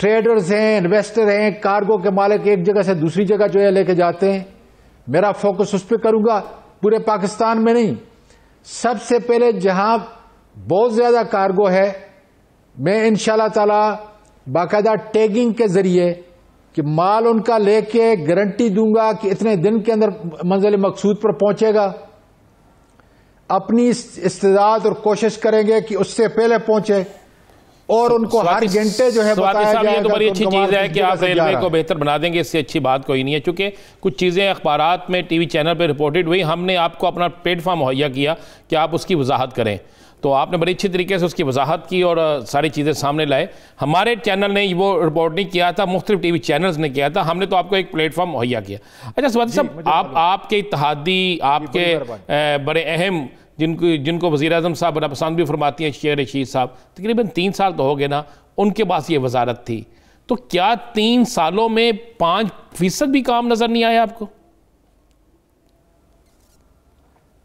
Traders ہیں، investor ہیں، cargo کے مالک ایک جگہ سے دوسری جگہ جو ہے لے کے جاتے ہیں. میرا فوکس اس پہ کروں گا، پورے پاکستان میں نہیں. سب سے پہلے جہاں بہت زیادہ کارگو ہے، میں انشاءاللہ تعالی باقاعدہ ٹیگنگ کے ذریعے کہ مال ان کا لے کے گارنٹی دوں گا کہ اتنے دن کے اندر منزل مقصود پر پہنچے گا. اپنی استعداد اور کوشش کریں گے کہ اس سے پہلے پہنچے، اور ان کو ہر گھنٹے جو ہے بتایا جائے گا. یہ تو بڑی اچھی چیز ہے کہ آپ ریلوے کو بہتر بنا دیں گے، اس سے اچھی بات کوئی نہیں ہے. چونکہ کچھ چیزیں اخبارات میں ٹی وی چینل پہ رپورٹڈ ہوئی، ہم نے آپ کو اپنا پلیٹ فارم مہیا کیا کہ آپ اس کی وضاحت کریں، تو آپ نے بڑی اچھی طریقے سے اس کی وضاحت کی اور ساری چیزیں سامنے لائے. ہمارے چینل نے وہ رپورٹ نہیں کیا تھا، مختلف ٹی وی چینلز نے کیا تھا، ہم نے تو آپ کو ایک پلیٹ فارم مہیا کیا. اچھا سوادی صاحب، آپ کے اتحادی، آپ کے بڑے اہم جن کو وزیر اعظم صاحب بڑا پسند بھی فرماتی ہیں، شیخ رشید صاحب، تقریباً 3 سال تو ہو گئے نا ان کے پاس یہ وزارت تھی، تو کیا 3 سالوں میں 5% بھی کام نظر نہیں آیا آپ کو؟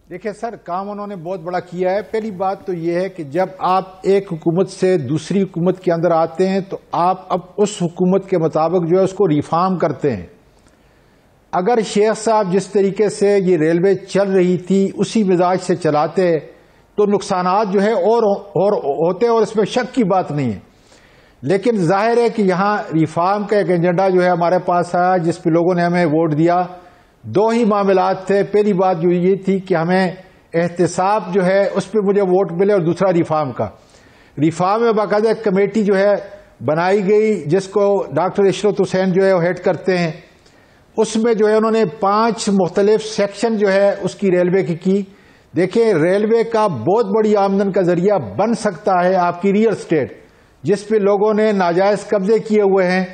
دیکھیں سر، کام انہوں نے بہت بڑا کیا ہے. پہلی بات تو یہ ہے کہ جب آپ ایک حکومت سے دوسری حکومت کے اندر آتے ہیں تو آپ اب اس حکومت کے مطابق جو ہے اس کو ریفارم کرتے ہیں. اگر شیخ صاحب جس طریقے سے یہ ریلوے چل رہی تھی اسی مزاج سے چلاتے تو نقصانات جو ہے اور ہوتے، اور اس میں شک کی بات نہیں ہے. لیکن ظاہر ہے کہ یہاں ریفارم کا ایک ایجنڈا جو ہے ہمارے پاس آیا، جس پہ لوگوں نے ہمیں ووٹ دیا. 2 ہی معاملات تھے. پہلی بات جو یہ تھی کہ ہمیں احتساب جو ہے اس پہ مجھے ووٹ ملے، اور دوسرا ریفارم کا. ریفارم میں باقاعدہ ایک کمیٹی جو ہے بنائی گئی جس کو ڈاکٹر عشرت حسین جو ہے وہ ہیڈ کرتے ہیں. اس میں جو ہے انہوں نے 5 مختلف سیکشن جو ہے اس کی ریلوے کی. دیکھیں، ریلوے کا بہت بڑی آمدن کا ذریعہ بن سکتا ہے آپ کی ریئل اسٹیٹ، جس پہ لوگوں نے ناجائز قبضے کیے ہوئے ہیں.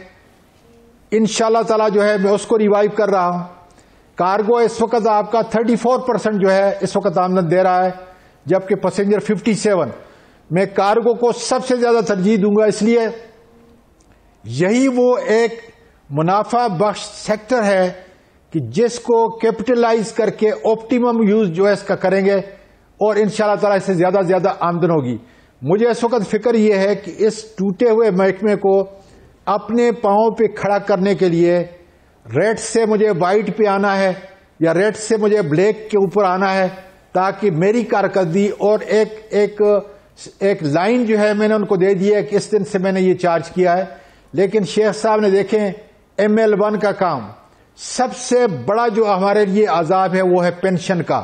انشاءاللہ تعالی جو ہے میں اس کو ریوائیو کر رہا ہوں. کارگو اس وقت آپ کا 34% جو ہے اس وقت آمدن دے رہا ہے، جبکہ پیسنجر 57. میں کارگو کو سب سے زیادہ ترجیح دوں گا، اس لیے یہی وہ ایک منافع بخش سیکٹر ہے کہ جس کو کیپٹلائز کر کے آپٹیمم یوز جو ہے اس کا کریں گے، اور انشاءاللہ تعالی اس سے زیادہ زیادہ آمدن ہوگی. مجھے اس وقت فکر یہ ہے کہ اس ٹوٹے ہوئے محکمے کو اپنے پاؤں پہ کھڑا کرنے کے لیے ریڈ سے مجھے وائٹ پہ آنا ہے، یا ریڈ سے مجھے بلیک کے اوپر آنا ہے، تاکہ میری کارکردگی اور ایک لائن جو ہے میں نے ان کو دے دی ہے کہ اس دن سے میں نے یہ چارج کیا ہے. لیکن شیخ صاحب نے دیکھیں ML1 کا کام، سب سے بڑا جو ہمارے لیے عذاب ہے وہ ہے پینشن کا.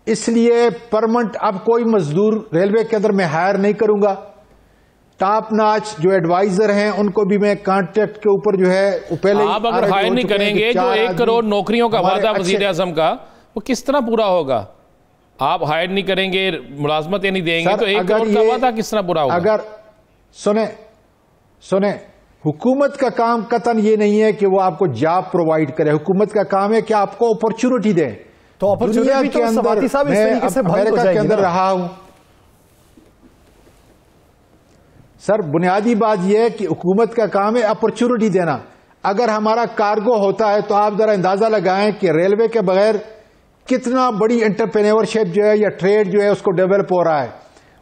اس لیے پرمنٹ اب کوئی مزدور ریلوے کے اندر میں ہائر نہیں کروں گا. ٹاپ ناچ جو ایڈوائزر ہیں ان کو بھی میں کانٹریکٹ کے اوپر جو ہے پہلے آپ اگر ہائر نہیں کریں گے، جو 1 کروڑ نوکریوں کا وعدہ وزیر اعظم کا وہ کس طرح پورا ہوگا؟ آپ ہائر نہیں کریں گے، ملازمتیں نہیں دیں گے، تو 1 کروڑ کا وعدہ کس طرح پورا ہوگا؟ اگر سنیں حکومت کا کام قطعاً یہ نہیں ہے کہ وہ آپ کو جاب پرووائڈ کرے. حکومت کا کام ہے کہ آپ کو اپرچونٹی دے. تو اپرچونٹی کے اندر میں امریکہ کے اندر رہا ہوں سر، بنیادی بات یہ ہے کہ حکومت کا کام ہے اپرچونٹی دینا. اگر ہمارا کارگو ہوتا ہے تو آپ ذرا اندازہ لگائیں کہ ریلوے کے بغیر کتنا بڑی انٹرپرینورشپ جو ہے یا ٹریڈ جو ہے اس کو ڈیولپ ہو رہا ہے.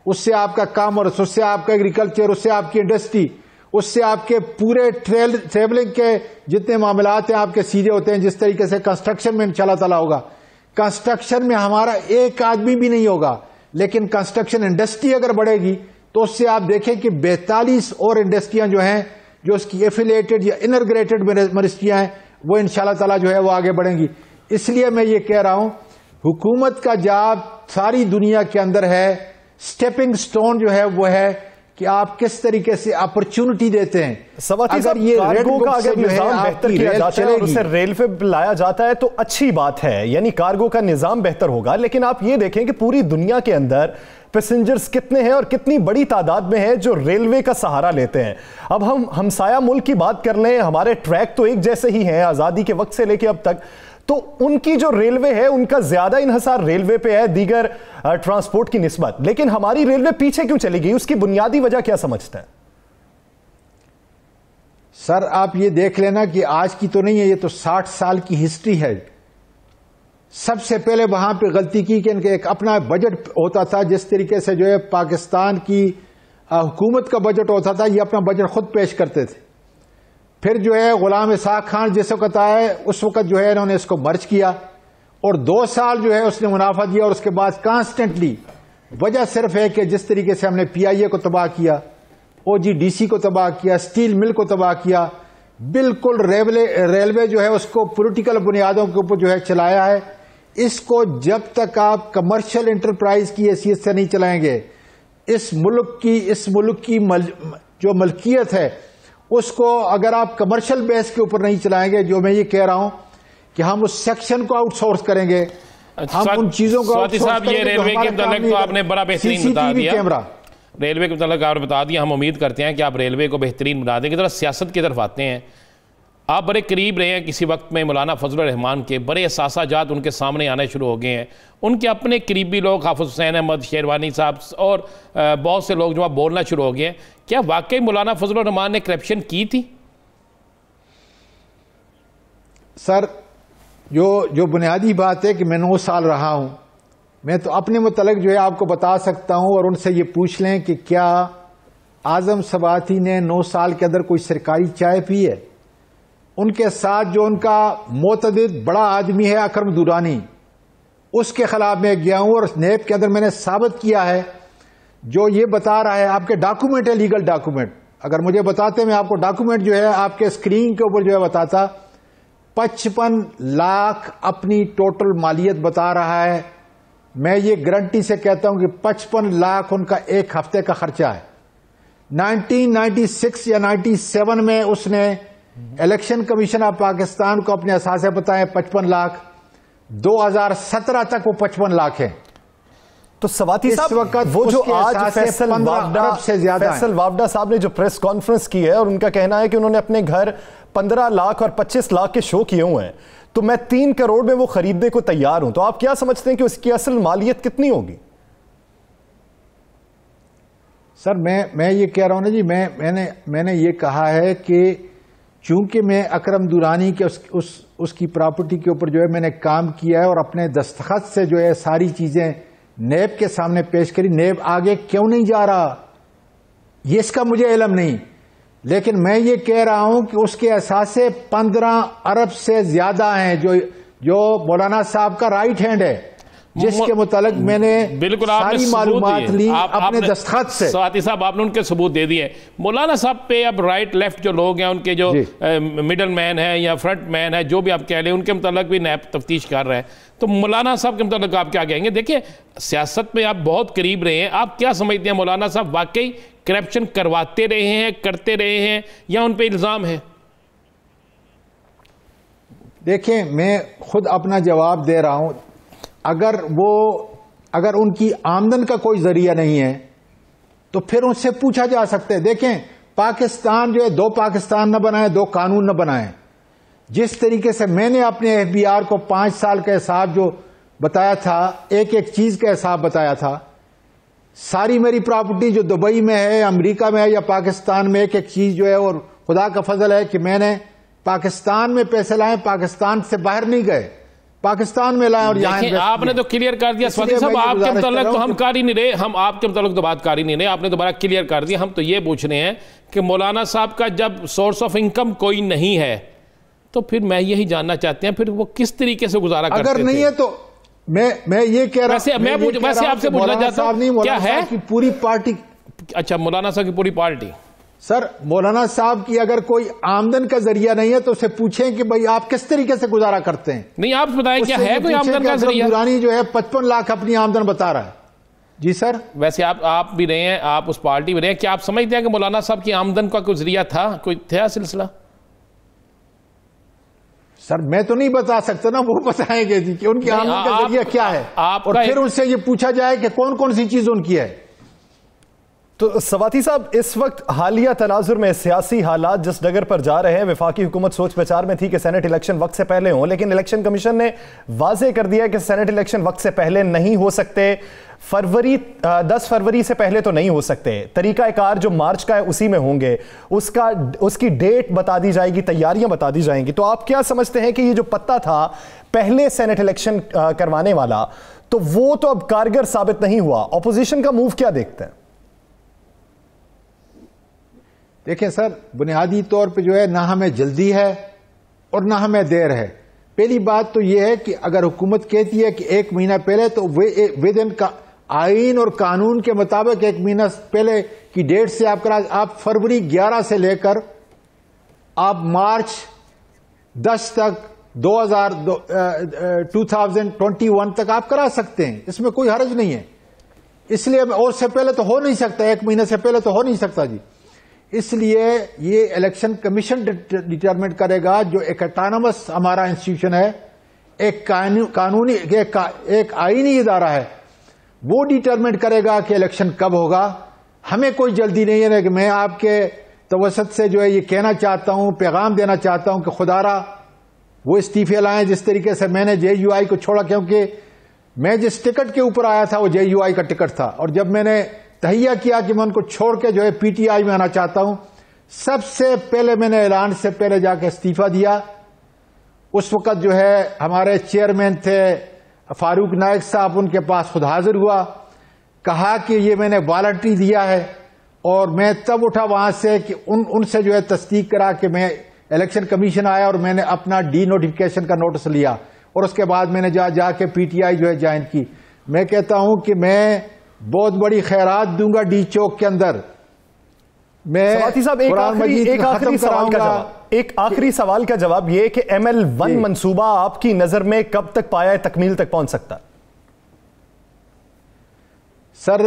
اس سے آپ کا کامرس، اس سے آپ کا ایگریکلچر، اس سے آپ کی انڈسٹری، اس سے آپ کے پورے ٹریولنگ کے جتنے معاملات ہیں آپ کے سیدھے ہوتے ہیں. جس طریقے سے کنسٹرکشن میں انشاءاللہ تعالی ہوگا. کنسٹرکشن میں ہمارا ایک آدمی بھی نہیں ہوگا، لیکن کنسٹرکشن انڈسٹری اگر بڑھے گی تو اس سے آپ دیکھیں کہ 42 اور انڈسٹریاں جو ہیں جو اس کی ایفیلیٹڈ یا انٹیگریٹڈ منسٹریاں ہیں وہ انشاءاللہ تعالی جو ہے وہ آگے بڑھیں گی. اس لیے میں یہ کہہ رہا ہوں حکومت کا جاب ساری دنیا کے اندر ہے. سٹیپنگ سٹون جو ہے وہ ہے کہ آپ کس طریقے سے اپرچونٹی دیتے ہیں. اگر یہ کارگو کا اگر نظام بہتر کیا جاتا ہے اور اسے ریل پہ لایا جاتا ہے تو اچھی بات ہے، یعنی کارگو کا نظام بہتر ہوگا. لیکن آپ یہ دیکھیں کہ پوری دنیا کے اندر پیسنجرز کتنے ہیں اور کتنی بڑی تعداد میں ہیں جو ریلوے کا سہارا لیتے ہیں. اب ہم ہمسایہ ملک کی بات کر لیں، ہمارے ٹریک تو ایک جیسے ہی ہیں آزادی کے وقت سے لے کے اب تک، تو ان کی جو ریلوے ہے ان کا زیادہ انحصار ریلوے پہ ہے دیگر ٹرانسپورٹ کی نسبت. لیکن ہماری ریلوے پیچھے کیوں چلی گئی؟ اس کی بنیادی وجہ کیا سمجھتے ہیں؟ سر آپ یہ دیکھ لینا کہ آج کی تو نہیں ہے، یہ تو 60 سال کی ہسٹری ہے. سب سے پہلے وہاں پہ غلطی کی کہ ان کے ایک اپنا بجٹ ہوتا تھا. جس طریقے سے جو ہے پاکستان کی حکومت کا بجٹ ہوتا تھا، یہ اپنا بجٹ خود پیش کرتے تھے. پھر جو ہے غلام اسحاق خان جس وقت آئے اس وقت جو ہے انہوں نے اس کو مرج کیا اور 2 سال جو ہے اس نے منافع دیا، اور اس کے بعد کانسٹنٹلی وجہ صرف ہے کہ جس طریقے سے ہم نے پی آئی اے کو تباہ کیا، او جی ڈی سی کو تباہ کیا، اسٹیل مل کو تباہ کیا، بالکل ریلوے جو ہے اس کو پولیٹیکل بنیادوں کے اوپر جو ہے چلایا ہے. اس کو جب تک آپ کمرشل انٹرپرائز کی حیثیت سے نہیں چلائیں گے، اس ملک کی جو ملکیت ہے اس کو اگر آپ کمرشل بیس کے اوپر نہیں چلائیں گے، جو میں یہ کہہ رہا ہوں کہ ہم اس سیکشن کو آؤٹ سورس کریں گے، ہم ان چیزوں کو آؤٹ سورس کریں گے. یہ ریلوے کے متعلق تو آپ نے بڑا بہترین بتا دیا، ریلوے کے متعلق آپ نے بتا دیا. ہم امید کرتے ہیں کہ آپ ریلوے کو بہترین بنا دیں گے. ذرا سیاست کی طرف آتے ہیں. آپ بڑے قریب رہے ہیں کسی وقت میں مولانا فضل الرحمان کے، بڑے اثاثہ جات ان کے سامنے آنے شروع ہو گئے ہیں. ان کے اپنے قریبی لوگ حافظ حسین احمد شیروانی صاحب اور بہت سے لوگ جو بولنا شروع ہو گئے ہیں. کیا واقعی مولانا فضل الرحمان نے کرپشن کی تھی؟ سر جو بنیادی بات ہے کہ میں 9 سال رہا ہوں، میں تو اپنے متعلق جو ہے آپ کو بتا سکتا ہوں، اور ان سے یہ پوچھ لیں کہ کیا اعظم سباتی نے 9 سال کے اندر کوئی سرکاری چائے پی ہے. ان کے ساتھ جو ان کا معتدد بڑا آدمی ہے اکرم دورانی، اس کے خلاف میں گیا ہوں اور نیب کے اندر میں نے ثابت کیا ہے. جو یہ بتا رہا ہے، آپ کے ڈاکومنٹ ہے، لیگل ڈاکومنٹ، اگر مجھے بتاتے میں آپ کو ڈاکومنٹ جو ہے آپ کے اسکرین کے اوپر جو ہے بتاتا. 55 لاکھ اپنی ٹوٹل مالیت بتا رہا ہے. میں یہ گارنٹی سے کہتا ہوں کہ 55 لاکھ ان کا ایک ہفتے کا خرچہ ہے. 1996 یا 97 میں اس نے الیکشن کمیشن آف پاکستان کو اپنے اثاثے بتائے 55 لاکھ. 2017 تک وہ 55 لاکھ ہیں. تو سواتی صاحب، وہ جو آج فیصل وابڈا صاحب نے جو پریس کانفرنس کی ہے اور ان کا کہنا ہے کہ انہوں نے اپنے گھر 15 لاکھ اور 25 لاکھ کے شو کیے ہوئے ہیں، تو میں 3 کروڑ میں وہ خریدنے کو تیار ہوں. تو آپ کیا سمجھتے ہیں کہ اس کی اصل مالیت کتنی ہوگی؟ سر میں یہ کہہ رہا ہوں نا جی، میں نے یہ کہا ہے کہ چونکہ میں اکرم دورانی کے اس کی پراپرٹی کے اوپر جو ہے میں نے کام کیا ہے اور اپنے دستخط سے جو ہے ساری چیزیں نیب کے سامنے پیش کری. نیب آگے کیوں نہیں جا رہا یہ اس کا مجھے علم نہیں، لیکن میں یہ کہہ رہا ہوں کہ اس کے اثاثے 15 ارب سے زیادہ ہیں، جو مولانا صاحب کا رائٹ ہینڈ ہے، جس کے متعلق میں نے ساری معلومات لی اپنے دستخط سے. سواتی صاحب، آپ نے ان کے ثبوت دے دیے. مولانا صاحب پہ اب رائٹ لیفٹ جو لوگ ہیں، ان کے جو مڈل مین ہے یا فرنٹ مین ہے، جو بھی آپ کہہ لیں، ان کے متعلق بھی نیب تفتیش کر رہے ہیں. تو مولانا صاحب کے متعلق آپ کیا کہیں گے؟ دیکھیں، سیاست میں آپ بہت قریب رہے ہیں، آپ کیا سمجھتے ہیں مولانا صاحب واقعی کرپشن کرواتے رہے ہیں، کرتے رہے ہیں، یا ان پہ الزام ہے؟ دیکھیں، میں خود اپنا جواب دے رہا ہوں. اگر ان کی آمدن کا کوئی ذریعہ نہیں ہے تو پھر ان سے پوچھا جا سکتا ہے. دیکھیں، پاکستان جو ہے 2 پاکستان نہ بنائے، 2 قانون نہ بنائے. جس طریقے سے میں نے اپنے ایف بی آر کو 5 سال کا حساب جو بتایا تھا، ایک چیز کا حساب بتایا تھا، ساری میری پراپرٹی جو دبئی میں ہے، امریکہ میں ہے یا پاکستان میں، ایک چیز جو ہے، اور خدا کا فضل ہے کہ میں نے پاکستان میں پیسے لائے، پاکستان سے باہر نہیں گئے، پاکستان میں لائے اور یہاں آپ نے تو کلیئر کر دیا. سواتی صاحب، آپ کے متعلق تو ہم کر ہی نہیں رہے، ہم آپ کے متعلق تو بات کر ہی نہیں رہے، آپ نے دوبارہ کلیئر کر دیا. ہم تو یہ پوچھ رہے ہیں کہ مولانا صاحب کا جب سورس آف انکم کوئی نہیں ہے تو پھر میں یہی جاننا چاہتے ہیں پھر وہ کس طریقے سے گزارا کرتے تھے؟ اگر نہیں ہے تو میں یہ کہہ رہا ہوں، ویسے آپ سے پوچھنا چاہتا ہوں کیا ہے پوری پارٹی. اچھا، مولانا صاحب کی پوری پارٹی. سر، مولانا صاحب کی اگر کوئی آمدن کا ذریعہ نہیں ہے تو اسے پوچھیں کہ بھئی آپ کس طریقے سے گزارا کرتے ہیں. نہیں، آپ بتائیں کیا ہے کوئی آمدن کا ذریعہ؟ دورانی جو ہے 55 لاکھ اپنی آمدن بتا رہا ہے. جی سر. ویسے آپ بھی رہے ہیں، آپ اس پارٹی میں رہے ہیں، کیا آپ سمجھتے ہیں کہ مولانا صاحب کی آمدن کا کوئی ذریعہ تھا، کوئی تھا سلسلہ؟ سر، میں تو نہیں بتا سکتا نا، وہ بتائیں گے جی کہ ان کی آمدن کا ذریعہ کیا ہے، اور پھر ان سے یہ پوچھا جائے کہ کون کون سی چیز ان کی ہے. تو سواتی صاحب، اس وقت حالیہ تناظر میں سیاسی حالات جس ڈگر پر جا رہے ہیں، وفاقی حکومت سوچ بچار میں تھی کہ سینٹ الیکشن وقت سے پہلے ہوں، لیکن الیکشن کمیشن نے واضح کر دیا کہ سینٹ الیکشن وقت سے پہلے نہیں ہو سکتے. 10 فروری سے پہلے تو نہیں ہو سکتے. طریقہ کار جو مارچ کا ہے اسی میں ہوں گے، اس کی ڈیٹ بتا دی جائے گی، تیاریاں بتا دی جائیں گی. تو آپ کیا سمجھتے ہیں کہ یہ جو پتہ تھا پہلے سینٹ الیکشن کروانے والا، تو وہ تو اب کارگر ثابت نہیں ہوا؟ اپوزیشن کا موو کیا دیکھتے ہیں؟ دیکھیں سر، بنیادی طور پہ جو ہے نہ ہمیں جلدی ہے اور نہ ہمیں دیر ہے. پہلی بات تو یہ ہے کہ اگر حکومت کہتی ہے کہ 1 مہینہ پہلے، تو ود ان کا آئین اور قانون کے مطابق 1 مہینہ پہلے کی ڈیٹ سے آپ فروری 11 سے لے کر آپ مارچ 10 تک 2021 تک آپ کرا سکتے ہیں. اس میں کوئی حرج نہیں ہے. اس لیے اور سے پہلے تو ہو نہیں سکتا، 1 مہینے سے پہلے تو ہو نہیں سکتا جی. اس لیے یہ الیکشن کمیشن ڈٹرمنٹ کرے گا، جو ایک اٹانومس ہمارا انسٹیٹیوشن ہے، ایک قانونی ایک آئینی ادارہ ہے، وہ ڈٹرمنٹ کرے گا کہ الیکشن کب ہوگا. ہمیں کوئی جلدی نہیں ہے. کہ میں آپ کے توسط سے جو ہے یہ کہنا چاہتا ہوں، پیغام دینا چاہتا ہوں کہ خدا را وہ استعفے لائیں جس طریقے سے میں نے جے یو آئی کو چھوڑا، کیونکہ میں جس ٹکٹ کے اوپر آیا تھا وہ جے یو آئی کا ٹکٹ تھا، اور جب میں نے تہیہ کیا کہ میں ان کو چھوڑ کے جو ہے پی ٹی آئی میں آنا چاہتا ہوں، سب سے پہلے میں نے اعلان سے پہلے جا کے استعفیٰ دیا. اس وقت جو ہے ہمارے چیئرمین تھے فاروق نائک صاحب، ان کے پاس خود حاضر ہوا، کہا کہ یہ میں نے والنٹری دیا ہے. اور میں تب اٹھا وہاں سے کہ ان سے جو ہے تصدیق کرا کہ میں الیکشن کمیشن آیا اور میں نے اپنا ڈی نوٹیفکیشن کا نوٹس لیا، اور اس کے بعد میں نے جا کے پی ٹی آئی جو ہے جوائن کی. میں کہتا ہوں کہ میں بہت بڑی خیرات دوں گا ڈی چوک کے اندر. میں صاحب ایک آخری سوال کا جواب یہ کہ ML1 منصوبہ آپ کی نظر میں کب تک پایا تکمیل تک پہنچ سکتا ہے؟ سر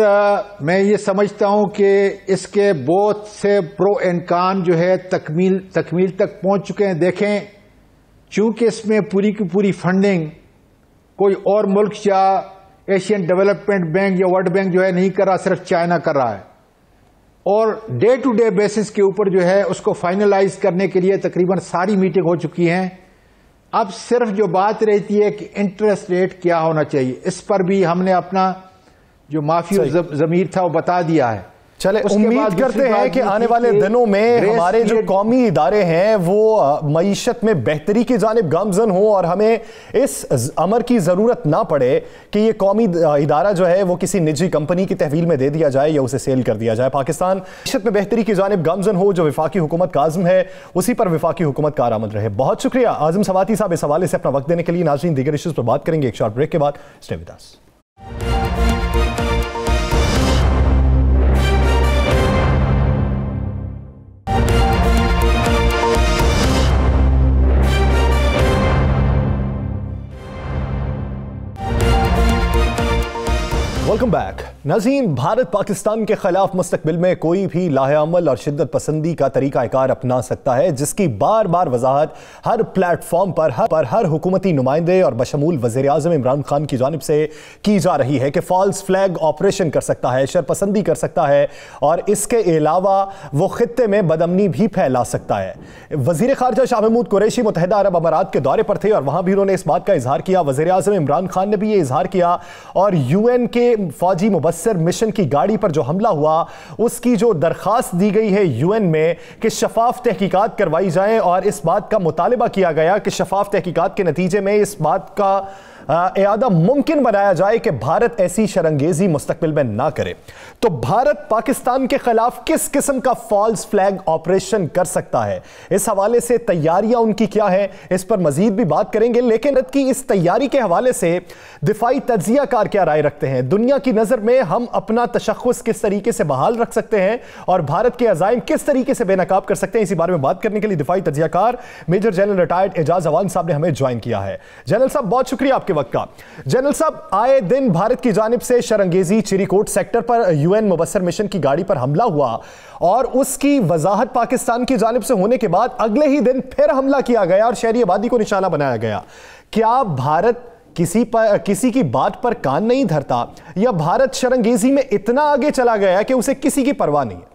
میں یہ سمجھتا ہوں کہ اس کے بہت سے پرو انکان جو ہے تکمیل تک پہنچ چکے ہیں. دیکھیں، چونکہ اس میں پوری کی پوری فنڈنگ کوئی اور ملک یا ایشین ڈیولپمنٹ بینک یا ورلڈ بینک جو ہے نہیں کر رہا، صرف چائنا کر رہا ہے. اور ڈے ٹو ڈے بیسس کے اوپر جو ہے اس کو فائنلائز کرنے کے لیے تقریباً ساری میٹنگ ہو چکی ہیں. اب صرف جو بات رہتی ہے کہ انٹرسٹ ریٹ کیا ہونا چاہیے، اس پر بھی ہم نے اپنا جو معافی ضمیر تھا وہ بتا دیا ہے. چلے امید کرتے ہیں کہ آنے والے دنوں میں ہمارے جو قومی ادارے ہیں وہ معیشت میں بہتری کی جانب گامزن ہوں، اور ہمیں اس امر کی ضرورت نہ پڑے کہ یہ قومی ادارہ جو ہے وہ کسی نجی کمپنی کی تحویل میں دے دیا جائے یا اسے سیل کر دیا جائے. پاکستان معیشت میں بہتری کی جانب گامزن ہو، جو وفاقی حکومت کا عزم ہے اسی پر وفاقی حکومت کارآمد رہے. بہت شکریہ اعظم سواتی صاحب اس حوالے سے اپنا وقت دینے کے لیے. ناظرین، دیگر ایشوز پر بات کریں گے ایک شارٹ بریک کے بعد. Stay with us. Welcome back. ناظرین، بھارت پاکستان کے خلاف مستقبل میں کوئی بھی لاہ عمل اور شدت پسندی کا طریقہ کار اپنا سکتا ہے، جس کی بار بار وضاحت ہر پلیٹ فارم پر ہر حکومتی نمائندے اور بشمول وزیر اعظم عمران خان کی جانب سے کی جا رہی ہے کہ فالس فلیگ آپریشن کر سکتا ہے، شرپسندی کر سکتا ہے، اور اس کے علاوہ وہ خطے میں بدامنی بھی پھیلا سکتا ہے. وزیر خارجہ شاہ محمود قریشی متحدہ عرب امارات کے دورے پر تھے اور وہاں بھی انہوں نے اس بات کا اظہار کیا. وزیر اعظم عمران خان نے بھی یہ اظہار کیا، اور UN کے فوجی مبصر مشن کی گاڑی پر جو حملہ ہوا اس کی جو درخواست دی گئی ہے UN میں کہ شفاف تحقیقات کروائی جائیں، اور اس بات کا مطالبہ کیا گیا کہ شفاف تحقیقات کے نتیجے میں اس بات کا اعادہ ممکن بنایا جائے کہ بھارت ایسی شرنگیزی مستقبل میں نہ کرے. تو بھارت پاکستان کے خلاف کس قسم کا فالس فلیگ آپریشن کر سکتا ہے، اس حوالے سے تیاریاں ان کی کیا ہیں، اس پر مزید بھی بات کریں گے. لیکن بھارت کی اس تیاری کے حوالے سے دفاعی تجزیہ کار کیا رائے رکھتے ہیں، دنیا کی نظر میں ہم اپنا تشخص کس طریقے سے بحال رکھ سکتے ہیں، اور بھارت کے عزائم کس طریقے سے بے نقاب کر سکتے ہیں، اسی بارے میں بات کرنے کے لیے دفاعی تجزیہ کار میجر جنرل ریٹائرڈ اعجاز عوان صاحب نے ہمیں جوائن کیا ہے. جنرل صاحب، بہت شکریہ آپ کے وقت کا. جنرل صاحب، آئے دن بھارت کی جانب سے شرنگیزی چیری کوٹ سیکٹر پر UN مبصر مشن کی گاڑی پر حملہ ہوا، اور اس کی وضاحت پاکستان کی جانب سے ہونے کے بعد اگلے ہی دن پھر حملہ کیا گیا اور شہری آبادی کو نشانہ بنایا گیا. کیا بھارت کسی کی بات پر کان نہیں دھرتا، یا بھارت شرنگیزی میں اتنا آگے چلا گیا کہ اسے کسی کی پرواہ نہیں ہے؟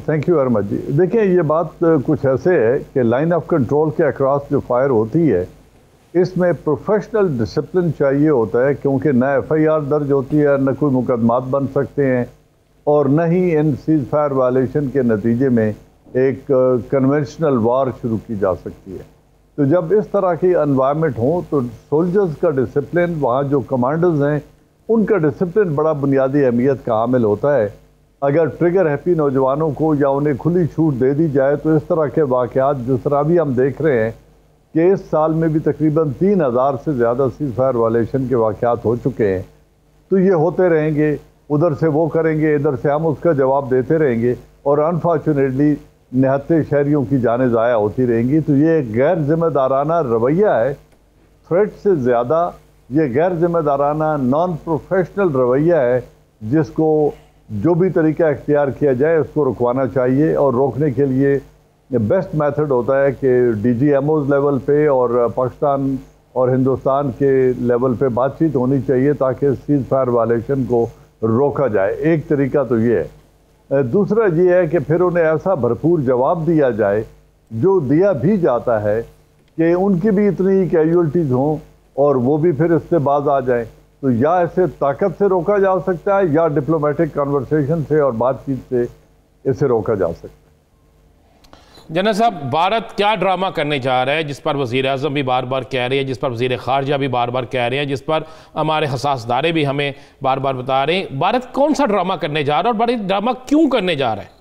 تھینک یو احمد جی. دیکھیں، یہ بات کچھ ایسے ہے کہ لائن آف کنٹرول کے اکراس جو فائر ہوتی ہے اس میں پروفیشنل ڈسپلن چاہیے ہوتا ہے، کیونکہ نہ FIR درج ہوتی ہے، نہ کوئی مقدمات بن سکتے ہیں، اور نہ ہی ان سیز فائر وائلیشن کے نتیجے میں ایک کنونشنل وار شروع کی جا سکتی ہے. تو جب اس طرح کی انوائرمنٹ ہوں تو سولجرز کا ڈسپلن، وہاں جو کمانڈرز ہیں ان کا ڈسپلن بڑا بنیادی اہمیت کا حامل ہوتا ہے. اگر ٹریگر ہیپی نوجوانوں کو یا انہیں کھلی چھوٹ دے دی جائے تو اس طرح کے واقعات جس طرح بھی ہم دیکھ رہے ہیں کہ اس سال میں بھی تقریباً 3000 سے زیادہ سیز فائر وائلیشن کے واقعات ہو چکے ہیں، تو یہ ہوتے رہیں گے، ادھر سے وہ کریں گے، ادھر سے ہم اس کا جواب دیتے رہیں گے، اور انفارچونیٹلی نہتے شہریوں کی جانیں ضائع ہوتی رہیں گی۔ تو یہ ایک غیر ذمہ دارانہ رویہ ہے، تھریٹ سے زیادہ یہ غیر ذمہ دارانہ نان پروفیشنل رویہ ہے، جس کو جو بھی طریقہ اختیار کیا جائے اس کو رکوانا چاہیے، اور روکنے کے لیے بیسٹ میتھڈ ہوتا ہے کہ D G M Os level پہ اور پاکستان اور ہندوستان کے لیول پہ بات چیت ہونی چاہیے تاکہ سیز فائر وائلیشن کو روکا جائے۔ ایک طریقہ تو یہ ہے۔ دوسرا یہ ہے کہ پھر انہیں ایسا بھرپور جواب دیا جائے، جو دیا بھی جاتا ہے، کہ ان کی بھی اتنی کیجولٹیز ہوں اور وہ بھی پھر اس سے باز آ جائیں۔ تو یا اسے طاقت سے روکا جا سکتا ہے یا ڈپلومیٹک کنورسیشن سے اور بات چیت سے اسے روکا جا سکتا ہے۔ جنرل صاحب، بھارت کیا ڈرامہ کرنے جا رہا ہے جس پر وزیر اعظم بھی بار بار کہہ رہے ہیں، جس پر وزیر خارجہ بھی بار بار کہہ رہے ہیں، جس پر ہمارے حساس ادارے بھی ہمیں بار بار بتا رہے ہیں؟ بھارت کون سا ڈرامہ کرنے جا رہا ہے اور بھارت ڈرامہ کیوں کرنے جا رہا ہے؟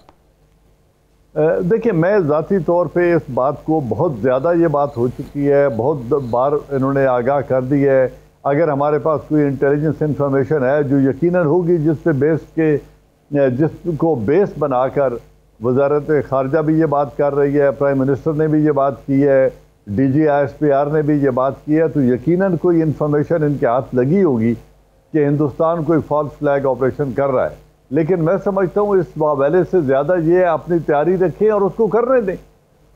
دیکھیں، میں ذاتی طور پہ اس بات کو بہت زیادہ یہ بات ہو چکی ہے، بہت بار انہوں نے آگاہ کر دی ہے۔ اگر ہمارے پاس کوئی انٹیلیجنس انفارمیشن ہے جو یقیناً ہوگی، جس کو بیس بنا کر وزارت خارجہ بھی یہ بات کر رہی ہے، پرائم منسٹر نے بھی یہ بات کی ہے، D G I S P R نے بھی یہ بات کی ہے، تو یقیناً کوئی انفارمیشن ان کے ہاتھ لگی ہوگی کہ ہندوستان کوئی فالس فلیگ آپریشن کر رہا ہے۔ لیکن میں سمجھتا ہوں اس حوالے سے زیادہ یہ اپنی تیاری رکھیں اور اس کو کرنے دیں۔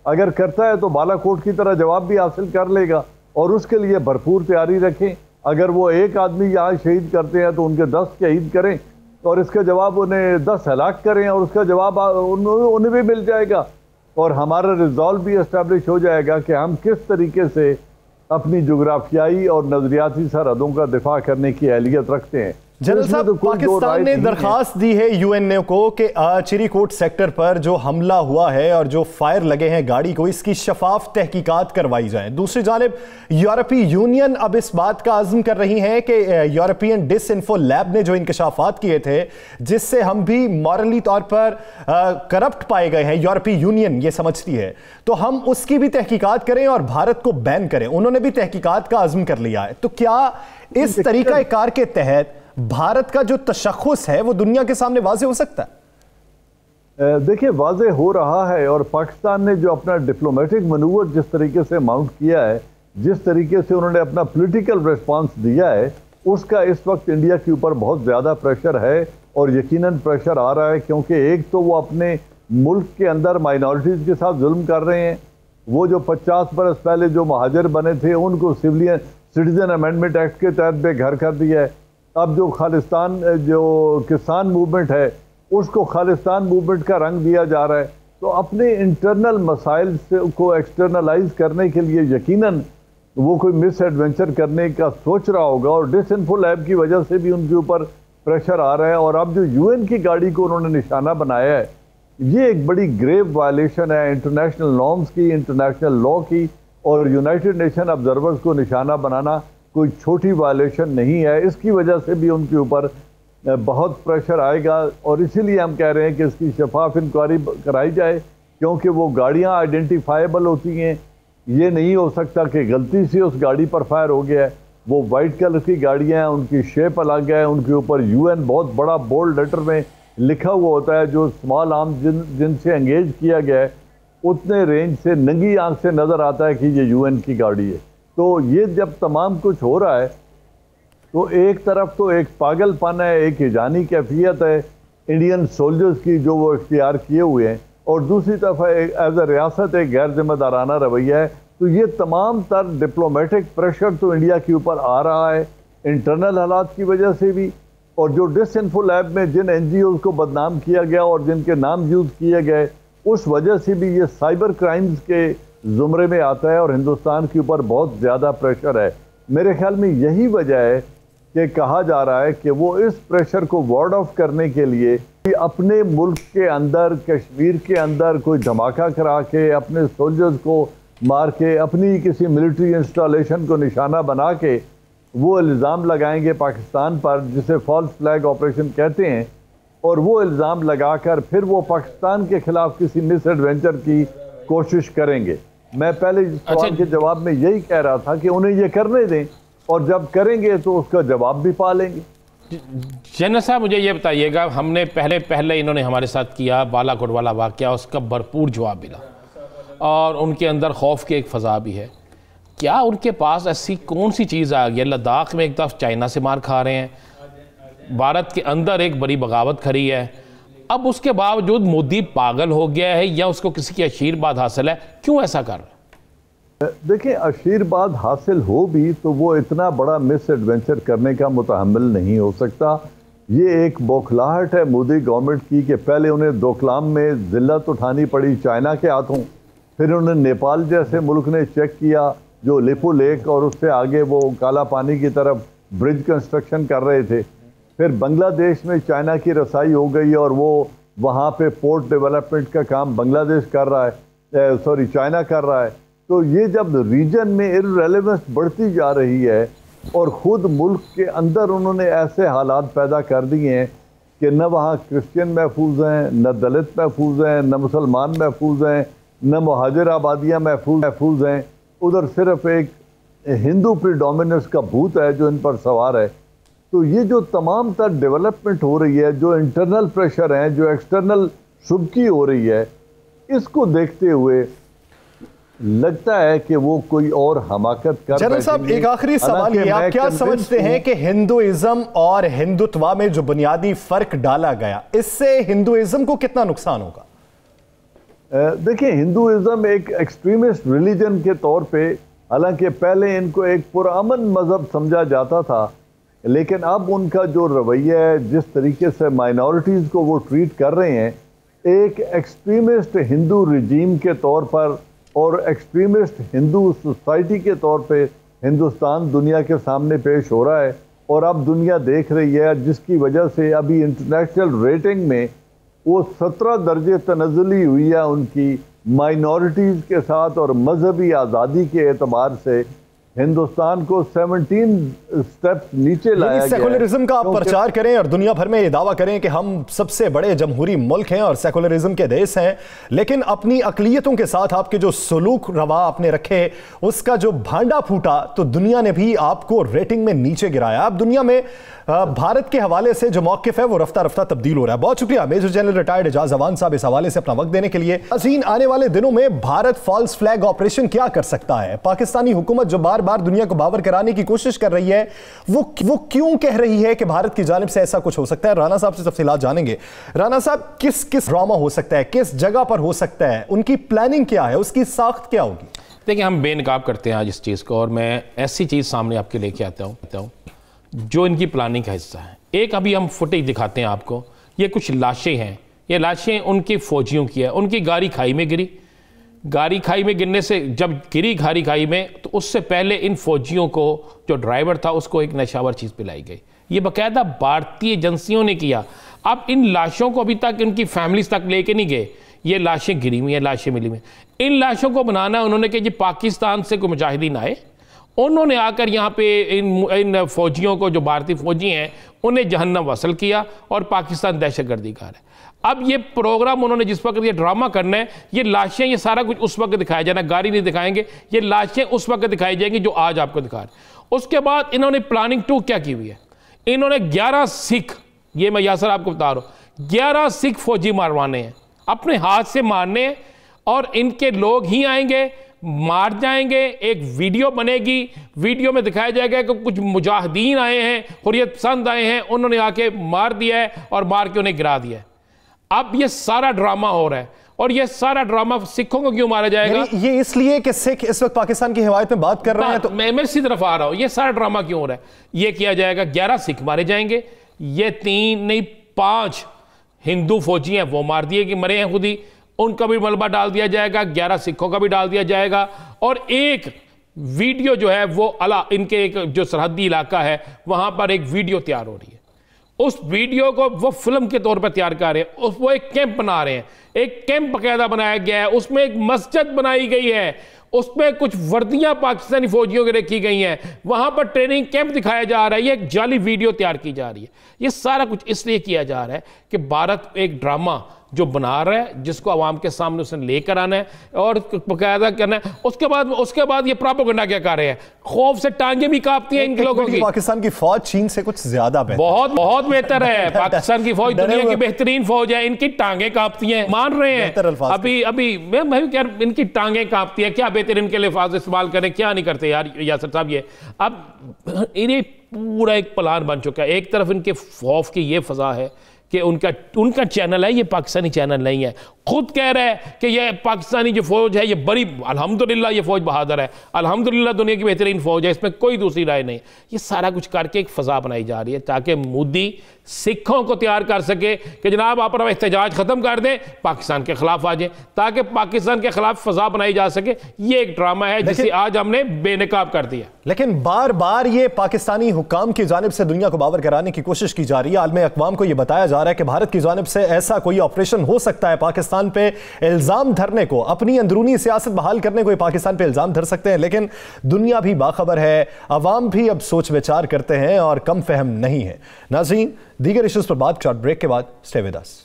اگر کرتا ہے تو بالا کوٹ کی طرح جواب بھی حاصل کر لے گا، اور اس کے لیے بھرپور تیاری رکھیں۔ اگر وہ ایک آدمی یہاں شہید کرتے ہیں تو ان کے 10 شہید کریں، اور اس کا جواب انہیں 10 ہلاک کریں، اور اس کا جواب انہیں بھی مل جائے گا، اور ہمارا ریزالو بھی اسٹیبلش ہو جائے گا کہ ہم کس طریقے سے اپنی جغرافیائی اور نظریاتی سرحدوں کا دفاع کرنے کی اہلیت رکھتے ہیں۔ جنرل صاحب، پاکستان نے درخواست دی ہے یو این اے کو کہ چیری کوٹ سیکٹر پر جو حملہ ہوا ہے اور جو فائر لگے ہیں گاڑی کو، اس کی شفاف تحقیقات کروائی جائیں۔ دوسری جانب یورپی یونین اب اس بات کا عزم کر رہی ہیں کہ یورپین ڈس انفو لیب نے جو انکشافات کیے تھے، جس سے ہم بھی مورلی طور پر کرپٹ پائے گئے ہیں، یورپی یونین یہ سمجھتی ہے، تو ہم اس کی بھی تحقیقات کریں اور بھارت کو بین کریں۔ انہوں نے بھی تحقیقات کا عزم کر لیا ہے۔ تو کیا اس طریقہ کار کے تحت بھارت کا جو تشخص ہے وہ دنیا کے سامنے واضح ہو سکتا ہے؟ دیکھیں، واضح ہو رہا ہے، اور پاکستان نے جو اپنا ڈپلومیٹک منور جس طریقے سے ماؤنٹ کیا ہے، جس طریقے سے انہوں نے اپنا پولیٹیکل ریسپانس دیا ہے، اس کا اس وقت انڈیا کے اوپر بہت زیادہ پریشر ہے، اور یقیناً پریشر آ رہا ہے، کیونکہ ایک تو وہ اپنے ملک کے اندر مائنورٹیز کے ساتھ ظلم کر رہے ہیں۔ وہ جو 50 برس پہلے جو مہاجر بنے تھے ان کو سٹیزن امینڈمنٹ ایکٹ کے تحت بے گھر کر دیا ہے۔ اب جو خالستان جو کسان موومنٹ ہے اس کو خالستان موومنٹ کا رنگ دیا جا رہا ہے۔ تو اپنے انٹرنل مسائل کو ایکسٹرنلائز کرنے کے لیے یقیناً وہ کوئی مس ایڈونچر کرنے کا سوچ رہا ہوگا، اور ڈس انفو لیب کی وجہ سے بھی ان کے اوپر پریشر آ رہا ہے۔ اور اب جو یو این کی گاڑی کو انہوں نے نشانہ بنایا ہے، یہ ایک بڑی گریو وائلیشن ہے انٹرنیشنل نارمز کی، انٹرنیشنل لا کی، اور یونائٹڈ نیشن آبزرورز کو نشانہ بنانا کوئی چھوٹی وائلیشن نہیں ہے۔ اس کی وجہ سے بھی ان کے اوپر بہت پریشر آئے گا، اور اسی لیے ہم کہہ رہے ہیں کہ اس کی شفاف انکوائری کرائی جائے، کیونکہ وہ گاڑیاں آئیڈینٹیفائیبل ہوتی ہیں۔ یہ نہیں ہو سکتا کہ غلطی سے اس گاڑی پر فائر ہو گیا ہے۔ وہ وائٹ کلر کی گاڑیاں ہیں، ان کی شیپ الگ ہے، ان کے اوپر یو این بہت بڑا بولڈ لیٹر میں لکھا ہوا ہوتا ہے، جو اسمال آرمز جن سے انگیج کیا گیا ہے اتنے رینج سے ننگی آنکھ سے نظر آتا ہے کہ یہ یو این کی گاڑی ہے۔ تو یہ جب تمام کچھ ہو رہا ہے تو ایک طرف تو ایک پاگل پن ہے، ایک ہجانی کیفیت ہے انڈین سولجرز کی جو وہ اختیار کیے ہوئے ہیں، اور دوسری طرف ایز اے ریاست ایک غیر ذمہ دارانہ رویہ ہے۔ تو یہ تمام تر ڈپلومیٹک پریشر تو انڈیا کے اوپر آ رہا ہے، انٹرنل حالات کی وجہ سے بھی، اور جو ڈس انفو لیب میں جن این جی اوز کو بدنام کیا گیا اور جن کے نام یوز کیے گئے، اس وجہ سے بھی یہ سائبر کرائمز کے زمرے میں آتا ہے، اور ہندوستان کے اوپر بہت زیادہ پریشر ہے۔ میرے خیال میں یہی وجہ ہے کہ کہا جا رہا ہے کہ وہ اس پریشر کو وارڈ آف کرنے کے لیے اپنے ملک کے اندر، کشمیر کے اندر کوئی دھماکہ کرا کے، اپنے سولجرز کو مار کے، اپنی کسی ملٹری انسٹالیشن کو نشانہ بنا کے وہ الزام لگائیں گے پاکستان پر، جسے فالس فلیگ آپریشن کہتے ہیں، اور وہ الزام لگا کر پھر وہ پاکستان کے خلاف کسی مس ایڈوینچر کی کوشش کریں گے. میں پہلے سوال کے جواب میں یہی کہہ رہا تھا کہ انہیں یہ کرنے دیں اور جب کریں گے تو اس کا جواب بھی پا لیں گے. جنرل صاحب مجھے یہ بتائیے گا، ہم نے پہلے انہوں نے ہمارے ساتھ کیا بالا کوٹ والا واقعہ، اس کا بھرپور جواب ملا اور ان کے اندر خوف کی ایک فضا بھی ہے. کیا ان کے پاس ایسی کون سی چیز آ گئی؟ لداخ میں ایک طرف چائنا سے مار کھا رہے ہیں، بھارت کے اندر ایک بڑی بغاوت کھڑی ہے، اب اس کے باوجود مودی پاگل ہو گیا ہے یا اس کو کسی کی آشیرواد حاصل ہے؟ کیوں ایسا کر رہا ہے؟ دیکھیں آشیرواد حاصل ہو بھی تو وہ اتنا بڑا مس ایڈوینچر کرنے کا متحمل نہیں ہو سکتا. یہ ایک بوکھلاہٹ ہے مودی گورنمنٹ کی کہ پہلے انہیں دوکلام میں ذلت اٹھانی پڑی چائنا کے ہاتھوں، پھر انہیں نیپال جیسے ملک نے چیک کیا جو لیپو لیک اور اس سے آگے وہ کالا پانی کی طرف برج کنسٹرکشن کر رہے تھے، پھر بنگلہ دیش میں چائنا کی رسائی ہو گئی اور وہ وہاں پہ پورٹ ڈیولپمنٹ کا کام بنگلہ دیش کر رہا ہے، چائنا کر رہا ہے. تو یہ جب ریجن میں ارریلیونس بڑھتی جا رہی ہے اور خود ملک کے اندر انہوں نے ایسے حالات پیدا کر دیے ہیں کہ نہ وہاں کرسچین محفوظ ہیں، نہ دلت محفوظ ہیں، نہ مسلمان محفوظ ہیں، نہ مہاجر آبادیاں محفوظ ہیں، ادھر صرف ایک ہندو پریڈومیننس کا بھوت ہے جو ان پر سوار ہے. تو یہ جو تمام تر ڈیولپمنٹ ہو رہی ہے، جو انٹرنل پریشر ہیں، جو ایکسٹرنل سبکی ہو رہی ہے، اس کو دیکھتے ہوئے لگتا ہے کہ وہ کوئی اور حماقت کر جنرل صاحب ایک آخری سوال یہ، آپ کیا سمجھتے ہیں کہ ہندوازم اور ہندوتوا میں جو بنیادی فرق ڈالا گیا اس سے ہندوازم کو کتنا نقصان ہوگا؟ دیکھیں ہندوازم ایک ایکسٹریمسٹ ریلیجن کے طور پہ، حالانکہ پہلے ان کو ایک پرامن مذہب سمجھا جاتا تھا، لیکن اب ان کا جو رویہ ہے، جس طریقے سے مائنورٹیز کو وہ ٹریٹ کر رہے ہیں، ایک ایکسٹریمسٹ ہندو رجیم کے طور پر اور ایکسٹریمسٹ ہندو سوسائٹی کے طور پہ ہندوستان دنیا کے سامنے پیش ہو رہا ہے. اور اب دنیا دیکھ رہی ہے، جس کی وجہ سے ابھی انٹرنیشنل ریٹنگ میں وہ 17 درجے تنزلی ہوئی ہے ان کی مائنورٹیز کے ساتھ، اور مذہبی آزادی کے اعتبار سے ہندوستان کو 17 سٹیپس نیچے لایا گیا ہے. سیکولرزم کا آپ پرچار کریں اور دنیا بھر میں یہ دعویٰ کریں کہ ہم سب سے بڑے جمہوری ملک ہیں اور سیکولرزم کے دیس ہیں، لیکن اپنی اقلیتوں کے ساتھ آپ کے جو سلوک روا آپ نے رکھے اس کا جو بھانڈا پھوٹا تو دنیا نے بھی آپ کو ریٹنگ میں نیچے گرایا. اب دنیا میں بھارت کے حوالے سے جو موقف ہے وہ رفتہ رفتہ تبدیل ہو رہا ہے. بہت شکریہ میجر جنرل ریٹائرڈ اعجاز اعوان صاحب اس حوالے سے اپنا وقت دینے کے لیے. ناظرین آنے والے دنوں میں بھارت فالس فلیگ آپریشن کیا کر سکتا ہے؟ پاکستانی حکومت جو بار بار دنیا کو باور کرانے کی کوشش کر رہی ہے وہ کیوں کہہ رہی ہے کہ بھارت کی جانب سے ایسا کچھ ہو سکتا ہے؟ رانا صاحب سے تفصیلات جانیں گے. رانا صاحب کس ڈرامہ ہو سکتا ہے، کس جگہ پر ہو سکتا ہے، ان کی پلاننگ کیا ہے، اس کی ساخت کیا ہوگی؟ دیکھیں ہم بے نقاب کرتے ہیں آج اس چیز کو، اور میں ایسی چیز سامنے آپ کے لے کے آتا ہوں جو ان کی پلاننگ کا حصہ ہے. ایک ابھی ہم فوٹیج دکھاتے ہیں آپ کو، یہ کچھ لاشیں ہیں، یہ لاشیں ان کی فوجیوں کی ہے. ان کی گاڑی کھائی میں گری، گاڑی کھائی میں گرنے سے جب گری گاڑی کھائی میں تو اس سے پہلے ان فوجیوں کو جو ڈرائیور تھا اس کو ایک نشاور چیز پلائی گئی. یہ باقاعدہ بھارتی ایجنسیوں نے کیا. اب ان لاشوں کو ابھی تک ان کی فیملیز تک لے کے نہیں گئے، یہ لاشیں گری ہوئی ہیں، لاشیں ملی ہوئی ہیں. ان لاشوں کو بنانا انہوں نے کہ یہ پاکستان سے کوئی مجاہدین آئے، انہوں نے آ کر یہاں پہ ان فوجیوں کو جو بھارتی فوجی ہیں انہیں جہنم وصل کیا، اور پاکستان دہشت گردی کار ہے. اب یہ پروگرام انہوں نے جس وقت یہ ڈرامہ کرنا ہے، یہ لاشیں یہ سارا کچھ اس وقت دکھایا جانا، گاڑی نہیں دکھائیں گے، یہ لاشیں اس وقت دکھائی جائیں گی جو آج آپ کو دکھا رہے ہیں. اس کے بعد انہوں نے پلاننگ 2 کیا کی ہوئی ہے، انہوں نے 11 سکھ، یہ میں یاسر آپ کو بتا رہا ہوں، 11 سکھ فوجی ماروانے ہیں، اپنے ہاتھ سے مارنے ہیں، اور ان کے لوگ ہی آئیں گے، مار جائیں گے. ایک ویڈیو بنے گی، ویڈیو میں دکھایا جائے گا کہ کچھ مجاہدین آئے ہیں، حریت پسند آئے ہیں، انہوں نے آ کے مار دیا ہے اور مار کے انہیں گرا دیا ہے. اب یہ سارا ڈرامہ ہو رہا ہے، اور یہ سارا ڈرامہ سکھوں کو کیوں مارا جائے گا؟ یہ اس لیے کہ سکھ اس وقت پاکستان کی حمایت میں بات کر رہے ہیں. تو میں اسی طرف آ رہا ہوں، یہ سارا ڈرامہ کیوں ہو رہا ہے؟ یہ کیا جائے گا 11 سکھ مارے جائیں گے، یہ 3 نہیں 5 ہندو فوجی ہیں وہ مار دیے کہ مرے ہیں خود ہی، ان کا بھی ملبہ ڈال دیا جائے گا، 11 سکھوں کا بھی ڈال دیا جائے گا. اور ایک ویڈیو جو ہے وہ ان کے ایک جو سرحدی علاقہ ہے وہاں پر ایک ویڈیو تیار ہو رہی ہے، اس ویڈیو کو وہ فلم کے طور پر تیار کر رہے ہیں، وہ ایک کیمپ بنا رہے ہیں، ایک کیمپ باقاعدہ بنایا گیا ہے، اس میں ایک مسجد بنائی گئی ہے، اس پہ کچھ وردیاں پاکستانی فوجیوں کے رکھی گئی ہیں, وہاں پر ٹریننگ کیمپ دکھایا جا رہا ہے, یہ ایک جعلی ویڈیو تیار کی جا رہی ہے. یہ سارا کچھ اس لیے کیا جا رہا ہے کہ بھارت ایک ڈرامہ جو بنا رہا ہے جس کو عوام کے سامنے اس نے لے کر آنا ہے اور باقاعدہ کرنا ہے. اس کے بعد یہ پراپوگنڈا کیا کر رہے ہیں, خوف سے ٹانگیں بھی کانپتی ہیں ان کے لوگوں کی. پاکستان کی فوج چین سے کچھ زیادہ بہتر, بہت بہتر ہے. پاکستان کی فوج دنیا کی بہترین فوج ہے, ان کی ٹانگیں کانپتی ہیں, مان رہے ہیں. ابھی میں کہہ رہا ہوں ان کی ٹانگیں کانپتی ہیں, کیا بہتر ان کے لئے الفاظ استعمال کریں, کیا نہیں کرتے یار یاسر صاحب. یہ اب انہیں پورا ایک پلان بن چکا ہے. ایک طرف ان کے خوف کی یہ فضا ہے کہ ان کا چینل ہے, یہ پاکستانی چینل نہیں ہے. خود کہہ رہا ہے کہ یہ پاکستانی جو فوج ہے یہ بڑی, الحمدللہ یہ فوج بہادر ہے, الحمدللہ دنیا کی بہترین فوج ہے, اس میں کوئی دوسری رائے نہیں. یہ سارا کچھ کر کے ایک فضا بنائی جا رہی ہے تاکہ مودی سکھوں کو تیار کر سکے کہ جناب آپ احتجاج ختم کر دیں, پاکستان کے خلاف آ جائیں, تاکہ پاکستان کے خلاف فضا بنائی جا سکے. یہ ایک ڈرامہ ہے جسے آج ہم نے بے نقاب کر دیا. لیکن بار بار یہ پاکستانی حکام کی جانب سے دنیا کو باور کرانے کی کوشش کی جا رہی ہے. عالم اقوام کو یہ بتایا جا رہا ہے کہ بھارت کی جانب سے ایسا کوئی آپریشن ہو سکتا ہے پاکستان پہ الزام دھرنے کو, اپنی اندرونی سیاست بحال کرنے کو یہ پاکستان پہ الزام دھر سکتے ہیں. لیکن دنیا بھی باخبر ہے, عوام بھی اب سوچ وچار کرتے ہیں اور کم فہم نہیں ہے. ناظرین, دیگر ایشوز پر بات شارٹ بریک کے بعد. Stay with us.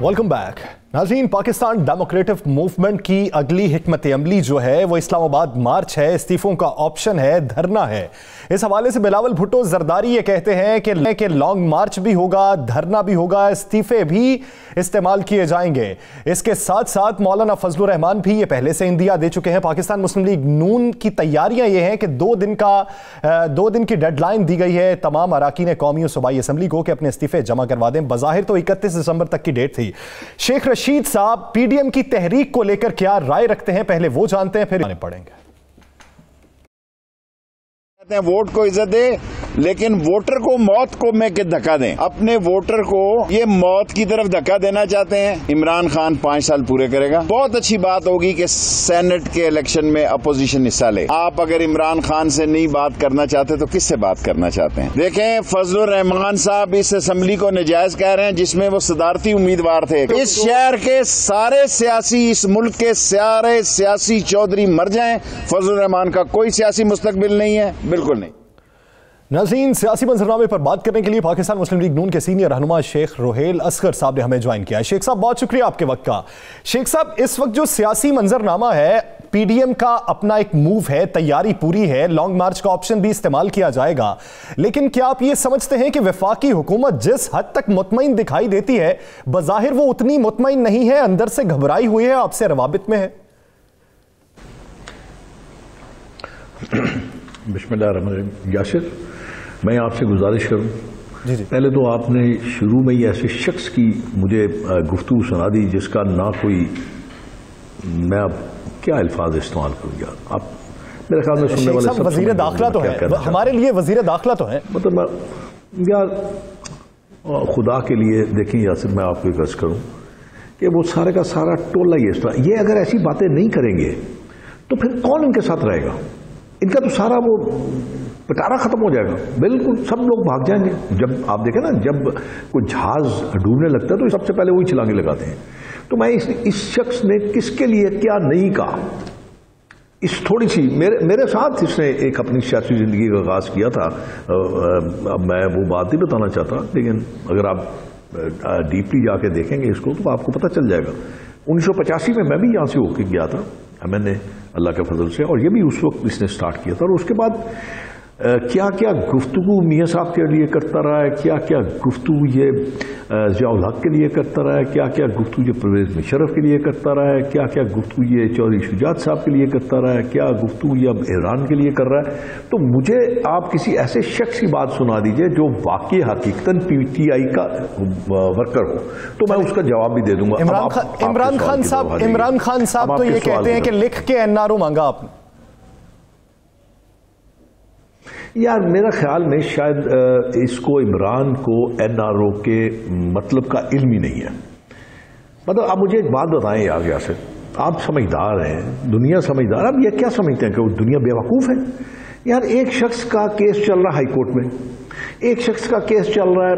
Welcome back. ناظرین, پاکستان ڈیموکریٹک موومنٹ کی اگلی حکمت عملی جو ہے وہ اسلام آباد مارچ ہے, استعفوں کا آپشن ہے, دھرنا ہے. اس حوالے سے بلاول بھٹو زرداری یہ کہتے ہیں کہ لانگ مارچ بھی ہوگا, دھرنا بھی ہوگا, استعفے بھی استعمال کیے جائیں گے. اس کے ساتھ ساتھ مولانا فضل الرحمان بھی یہ پہلے سے اندیا دے چکے ہیں. پاکستان مسلم لیگ نون کی تیاریاں یہ ہیں کہ 2 دن کی ڈیڈ لائن دی گئی ہے تمام اراکین قومی و صوبائی اسمبلی کو کہ اپنے استعفے جمع کروا دیں. بظاہر تو 31 دسمبر تک کی ڈیٹ تھی. شیخ رشید صاحب پی ڈی ایم کی تحریک کو لے کر کیا رائے رکھتے ہیں, پہلے وہ جانتے ہیں پھر آنے پڑیں گے. ووٹ کو عزت دے, لیکن ووٹر کو موت کو میں کہ دھکا دیں. اپنے ووٹر کو یہ موت کی طرف دھکا دینا چاہتے ہیں. عمران خان 5 سال پورے کرے گا. بہت اچھی بات ہوگی کہ سینٹ کے الیکشن میں اپوزیشن حصہ لے. آپ اگر عمران خان سے نہیں بات کرنا چاہتے تو کس سے بات کرنا چاہتے ہیں؟ دیکھیں, فضل الرحمان صاحب اس اسمبلی کو نجائز کہہ رہے ہیں جس میں وہ صدارتی امیدوار تھے. اس شہر کے سارے سیاسی, اس ملک کے سارے سیاسی چودھری مر جائیں, فضل الرحمان کا کوئی سیاسی مستقبل نہیں ہے, بالکل نہیں. ناظرین, سیاسی منظرنامے پر بات کرنے کے لیے پاکستان مسلم لیگ نون کے سینئر رہنما شیخ روہیل اصغر صاحب نے ہمیں جوائن کیا ہے. شیخ صاحب بہت شکریہ آپ کے وقت کا. شیخ صاحب, اس وقت جو سیاسی منظرنامہ ہے, پی ڈی ایم کا اپنا ایک موو ہے, تیاری پوری ہے, لانگ مارچ کا آپشن بھی استعمال کیا جائے گا, لیکن کیا آپ یہ سمجھتے ہیں کہ وفاقی حکومت جس حد تک مطمئن دکھائی دیتی ہے بظاہر وہ اتنی مطمئن نہیں ہے, اندر سے گھبرائی ہوئی ہے, آپ سے روابط میں ہے؟ بسم اللہ الرحمن الرحیم. یاسر, میں آپ سے گزارش کروں, پہلے تو آپ نے شروع میں ہی ایسے شخص کی مجھے گفتگو سنا دی جس کا نہ کوئی, میں اب کیا الفاظ استعمال کروں گا. آپ میرے خیال میں سننے والے وزیر داخلہ تو ہے, ہمارے لیے وزیر داخلہ تو ہے, مطلب یار خدا کے لیے دیکھیں یاسر, میں آپ کو ایک عرض کروں کہ وہ سارے کا سارا ٹولہ ہی اس طرح, یہ اگر ایسی باتیں نہیں کریں گے تو پھر کون ان کے ساتھ رہے گا؟ ان کا تو سارا وہ پٹارا ختم ہو جائے گا. بالکل سب لوگ بھاگ جائیں گے. جب آپ دیکھیں نا, جب کوئی جہاز ڈوبنے لگتا ہے تو سب سے پہلے وہی چھلانگیں لگاتے ہیں. تو میں اس شخص نے کس کے لیے کیا نہیں کہا, اس تھوڑی سی میرے ساتھ اس نے ایک اپنی سیاسی زندگی کا آغاز کیا تھا. اب میں وہ بات نہیں بتانا چاہتا, لیکن اگر آپ ڈیپلی جا کے دیکھیں گے اس کو تو آپ کو پتہ چل جائے گا. 1985 میں بھی یہاں سے ہو کے گیا تھا, میں نے اللہ کے فضل سے, اور یہ بھی اس وقت اس نے سٹارٹ کیا تھا. اور اس کے بعد کیا کیا گفتگو میاں صاحب کے لیے کرتا رہا ہے, کیا کیا گفتگو یہ ضیاء الحق کے لیے کرتا رہا ہے, کیا کیا گفتگو یہ پرویز مشرف کے لیے کرتا رہا ہے, کیا کیا گفتگو یہ چودھری شجاعت صاحب کے لیے کرتا رہا ہے, کیا گفتگو یہ اب ایران کے لیے کر رہا ہے. تو مجھے آپ کسی ایسے شخص کی بات سنا دیجئے جو واقعی حقیقتاً پی ٹی آئی کا ورکر ہو, تو میں اس کا جواب بھی دے دوں گا. عمران خان صاحب تو یہ کہتے ہیں کہ لکھ کے این آر او مانگا آپ نے. یار میرا خیال میں شاید اس کو عمران کو این آر او کے مطلب کا علم ہی نہیں ہے. مطلب آپ مجھے ایک بات بتائیں یار یاسر, آپ سمجھدار ہیں, دنیا سمجھدار. اب یہ کیا سمجھتے ہیں کہ وہ دنیا بیوقوف ہے؟ یار ایک شخص کا کیس چل رہا ہے ہائی کورٹ میں, ایک شخص کا کیس چل رہا ہے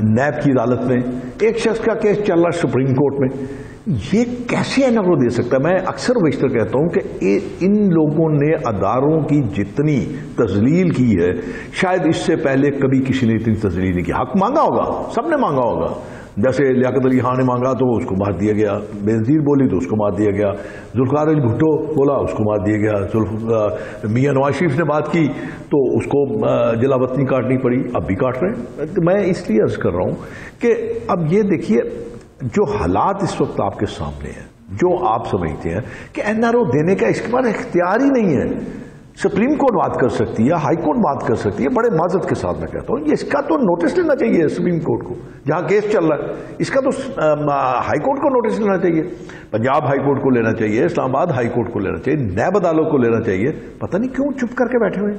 نیب کی عدالت میں, ایک شخص کا کیس چل رہا ہے سپریم کورٹ میں. یہ کیسے ہے نہ وہ دے سکتا ہے؟ میں اکثر بیشتر کہتا ہوں کہ ان لوگوں نے اداروں کی جتنی تذلیل کی ہے شاید اس سے پہلے کبھی کسی نے اتنی تذلیل نہیں کی. حق مانگا ہوگا, سب نے مانگا ہوگا. جیسے لیاقت علی خان نے مانگا تو اس کو مار دیا گیا, بینظیر بولی تو اس کو مار دیا گیا, ذوالفقار علی بھٹو بولا اس کو مار دیا گیا, میاں نواز شریف نے بات کی تو اس کو جلا وطنی کاٹنی پڑی, اب بھی کاٹ رہے ہیں. میں اس لیے عرض کر رہا ہوں کہ اب یہ دیکھیے جو حالات اس وقت آپ کے سامنے ہیں, جو آپ سمجھتے ہیں کہ این آر او دینے کا اس کے بعد اختیار ہی نہیں ہے. سپریم کورٹ بات کر سکتی ہے, ہائی کورٹ بات کر سکتی ہے, بڑے معذرت کے ساتھ میں کہتا ہوں, یہ اس کا تو نوٹس لینا چاہیے سپریم کورٹ کو جہاں کیس چل رہا ہے. اس کا تو ہائی کورٹ کو نوٹس لینا چاہیے, پنجاب ہائی کورٹ کو لینا چاہیے, اسلام آباد ہائی کورٹ کو لینا چاہیے, نیب عدالت کو لینا چاہیے. پتہ نہیں کیوں چپ کر کے بیٹھے ہوئے.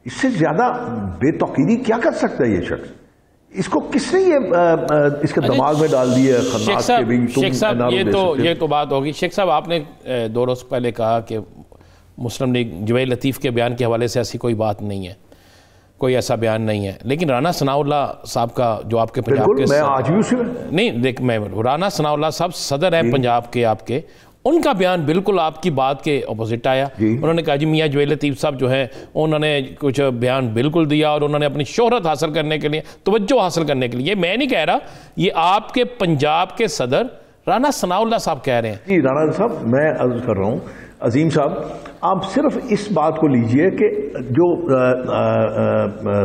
اس سے زیادہ بے توقیدی کیا کر سکتا ہے یہ شخص؟ اس کو کس نے یہ اس کے دماغ میں ڈال دیا ہے خناس کے بھی؟ شیخ صاحب یہ تو بات ہوگی. شیخ صاحب آپ نے 2 روز پہلے کہا کہ مسلم لیگ جویل لطیف کے بیان کے حوالے سے ایسی کوئی بات نہیں ہے, کوئی ایسا بیان نہیں ہے. لیکن رانا ثناء اللہ صاحب کا جو آپ کے پنجاب کے نہیں دیکھ میں رانا ثناء اللہ صاحب صدر ہیں پنجاب کے آپ کے, ان کا بیان بالکل آپ کی بات کے اپوزٹ آیا. انہوں نے کہا جی میاں جویل لطیف صاحب جو ہیں انہوں نے کچھ بیان بالکل دیا اور انہوں نے اپنی شہرت حاصل کرنے کے لیے, توجہ حاصل کرنے کے لیے, یہ میں نہیں کہہ رہا, یہ آپ کے پنجاب کے صدر رانا ثناء اللہ صاحب کہہ رہے ہیں. جی رانا صاحب میں عرض کر رہا ہوں, عظیم صاحب آپ صرف اس بات کو لیجئے کہ جو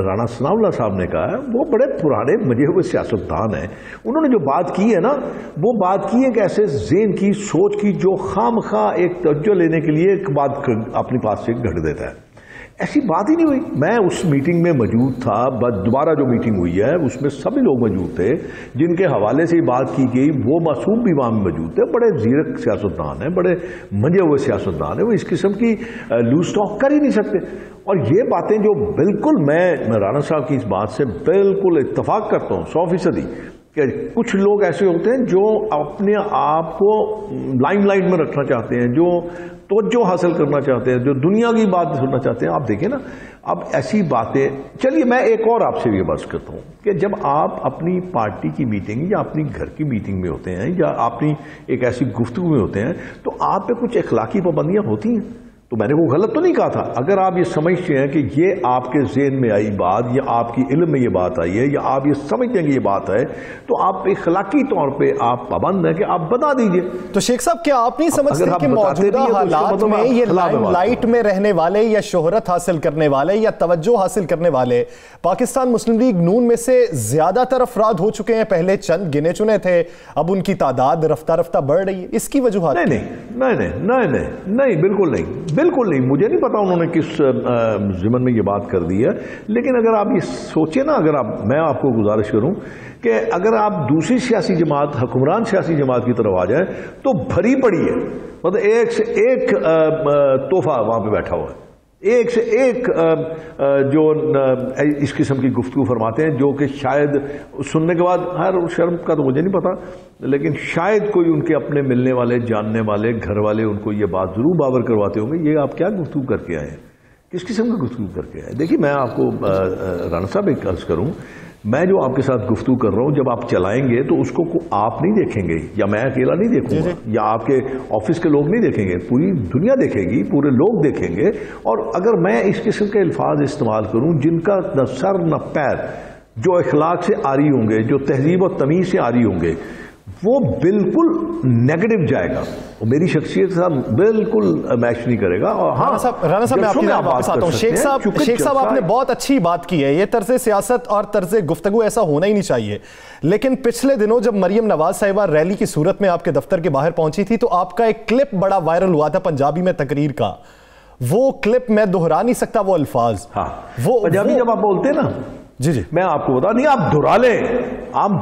رانا ثناء اللہ صاحب نے کہا ہے وہ بڑے پرانے مجھے ہوئے سیاستدان ہیں. انہوں نے جو بات کی ہے نا وہ بات کی ہے کہ ایسے ذہن کی سوچ کی جو خام خواہ ایک توجہ لینے کے لیے ایک بات اپنے پاس سے گھڑ دیتا ہے. ایسی بات ہی نہیں ہوئی. میں اس میٹنگ میں موجود تھا, دوبارہ جو میٹنگ ہوئی ہے اس میں سبھی لوگ موجود تھے جن کے حوالے سے بات کی گئی. وہ معصوم بھی وہاں میں موجود تھے, بڑے زیرک سیاستدان ہیں, بڑے منجے ہوئے سیاستدان ہیں, وہ اس قسم کی لوز ٹاک کر ہی نہیں سکتے. اور یہ باتیں جو بالکل میں رانا صاحب کی اس بات سے بالکل اتفاق کرتا ہوں 100%, کہ کچھ لوگ ایسے ہوتے ہیں جو اپنے آپ کو لائم لائٹ میں رکھنا چاہتے ہیں, جو توجہ حاصل کرنا چاہتے ہیں, جو دنیا کی بات سننا چاہتے ہیں. آپ دیکھیں نا اب ایسی باتیں. چلیے میں ایک اور آپ سے یہ بات کرتا ہوں کہ جب آپ اپنی پارٹی کی میٹنگ یا اپنی گھر کی میٹنگ میں ہوتے ہیں یا اپنی ایک ایسی گفتگو میں ہوتے ہیں تو آپ پہ کچھ اخلاقی پابندیاں ہوتی ہیں. تو میں نے وہ غلط تو نہیں کہا تھا. اگر آپ یہ سمجھتے ہیں کہ یہ آپ کے ذہن میں آئی بات یا آپ کی علم میں یہ بات آئی ہے یا آپ یہ سمجھتے ہیں کہ یہ بات ہے تو آپ اخلاقی طور پہ آپ پابند ہیں کہ آپ بتا دیجئے. تو شیخ صاحب کیا آپ نہیں سمجھتے کہ موجودہ حالات میں یہ لائم لائٹ میں رہنے والے یا شہرت حاصل کرنے والے یا توجہ حاصل کرنے والے پاکستان مسلم لیگ نون میں سے زیادہ تر افراد ہو چکے ہیں؟ پہلے چند گنے چنے تھے, اب ان کی تعداد رفتہ رفتہ بڑھ رہی ہے. اس کی وجوہات نہیں بالکل نہیں, بالکل نہیں. مجھے نہیں پتا انہوں نے کس ضمن میں یہ بات کر دی ہے, لیکن اگر آپ یہ سوچیں نا, اگر میں آپ کو گزارش کروں کہ اگر آپ دوسری سیاسی جماعت, حکمران سیاسی جماعت کی طرف آ جائیں تو بھری پڑی ہے, مطلب ایک سے ایک تحفہ وہاں پہ بیٹھا ہوا ہے, ایک سے ایک جو اس قسم کی گفتگو فرماتے ہیں جو کہ شاید سننے کے بعد ہر شرم کا تو مجھے نہیں پتا, لیکن شاید کوئی ان کے اپنے ملنے والے, جاننے والے, گھر والے ان کو یہ بات ضرور باور کرواتے ہوں گے یہ آپ کیا گفتگو کر کے آئے ہیں, کس قسم کا گفتگو کر کے آئے. دیکھیے میں آپ کو رانا صاحب ایک عرض کروں, میں جو آپ کے ساتھ گفتگو کر رہا ہوں جب آپ چلائیں گے تو اس کو آپ نہیں دیکھیں گے یا میں اکیلا نہیں دیکھوں گا یا آپ کے آفس کے لوگ نہیں دیکھیں گے, پوری دنیا دیکھے گی, پورے لوگ دیکھیں گے. اور اگر میں اس قسم کے الفاظ استعمال کروں جن کا نہ سر نہ پیر, جو اخلاق سے آری ہوں گے, جو تہذیب و تمیز سے آری ہوں گے, وہ بالکل نیگیٹو جائے گا, وہ میری شخصیت سے بالکل میچ نہیں کرے گا. اور رانا صاحب میں آپ کی طرف واپس آتا ہوں. شیخ صاحب آپ نے بہت اچھی بات کی ہے, یہ طرز سیاست اور طرز گفتگو ایسا ہونا ہی نہیں چاہیے. لیکن پچھلے دنوں جب مریم نواز صاحبہ ریلی کی صورت میں آپ کے دفتر کے باہر پہنچی تھی تو آپ کا ایک کلپ بڑا وائرل ہوا تھا پنجابی میں تقریر کا. وہ کلپ میں دہرا نہیں سکتا وہ الفاظ. وہ پنجابی جب آپ بولتے ہیں نا, جی میں آپ کو بتا نہیں, آپ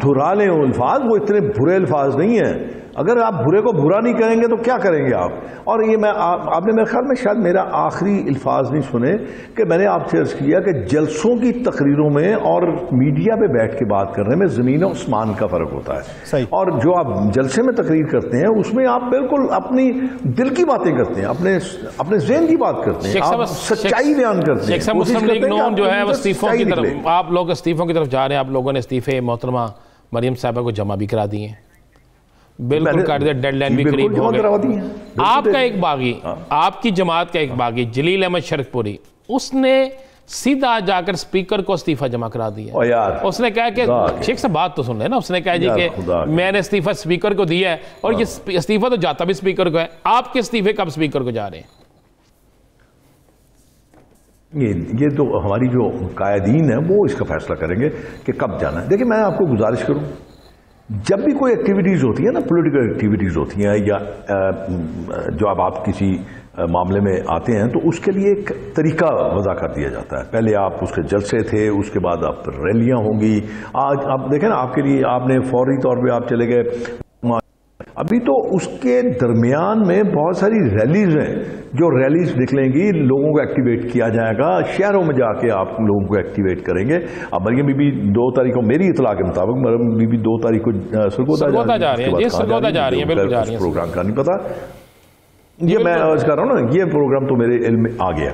دہرا لیں وہ الفاظ, وہ اتنے برے الفاظ نہیں ہیں. اگر آپ برے کو برا نہیں کریں گے تو کیا کریں گے آپ؟ اور یہ میں آپ نے میرے خیال میں شاید میرا آخری الفاظ نہیں سنے کہ میں نے آپ سے عرض کیا کہ جلسوں کی تقریروں میں اور میڈیا پہ بیٹھ کے بات کرنے میں زمین و آسمان کا فرق ہوتا ہے. اور جو آپ جلسے میں تقریر کرتے ہیں اس میں آپ بالکل اپنی دل کی باتیں کرتے ہیں, اپنے ذہن کی بات کرتے ہیں, آپ سچائی بیان کرتے ہیں. مسلم لیگ نون جو ہے وہ استعفوں کی طرف, آپ لوگ استعفوں کی طرف جا رہے ہیں. آپ لوگوں نے استعفے محترمہ مریم صاحبہ کو جمع بھی کرا دیے ہیں, بالکل ڈیڈ لائن بھی قریب ہو گئے. آپ کا ایک باغی, آپ کی جماعت کا ایک باغی جلیل احمد شرک پوری, اس نے سیدھا جا کر سپیکر کو استعفیٰ جمع کرا دیا. اس نے کہا کہ شیخ صاحب بات تو سن لیں نا, اس نے کہا جی کہ میں نے استعفیٰ سپیکر کو دیا ہے, اور یہ استعفیٰ تو جاتا بھی سپیکر کو ہے. آپ کے استعفے کب سپیکر کو جا رہے ہیں؟ یہ تو ہماری جو قائدین ہیں وہ اس کا فیصلہ کریں گے کہ کب جانا ہے. دیکھیں میں آپ کو گزارش کروں, جب بھی کوئی ایکٹیویٹیز ہوتی ہے نا, پولیٹیکل ایکٹیویٹیز ہوتی ہیں یا جو اب آپ کسی معاملے میں آتے ہیں تو اس کے لیے ایک طریقہ وضع کر دیا جاتا ہے. پہلے آپ اس کے جلسے تھے, اس کے بعد آپ ریلیاں ہوں گی. آج آپ دیکھیں نا, آپ کے لیے آپ نے فوری طور پہ آپ چلے گئے, ابھی تو اس کے درمیان میں بہت ساری ریلیز ہیں. جو ریلیز نکلیں گی لوگوں کو ایکٹیویٹ کیا جائے گا, شہروں میں جا کے آپ لوگوں کو ایکٹیویٹ کریں گے. اب مریم بی بی 2 تاریخ کو, میری اطلاع کے مطابق مریم بی بی 2 تاریخ کو سرگودا جا رہی ہیں. سرگودا جا رہی ہیں, بالکل جا رہی ہیں. پروگرام کا نہیں پتا, یہ میں عرض کر رہا ہوں نا, یہ پروگرام تو میرے علم میں آ گیا.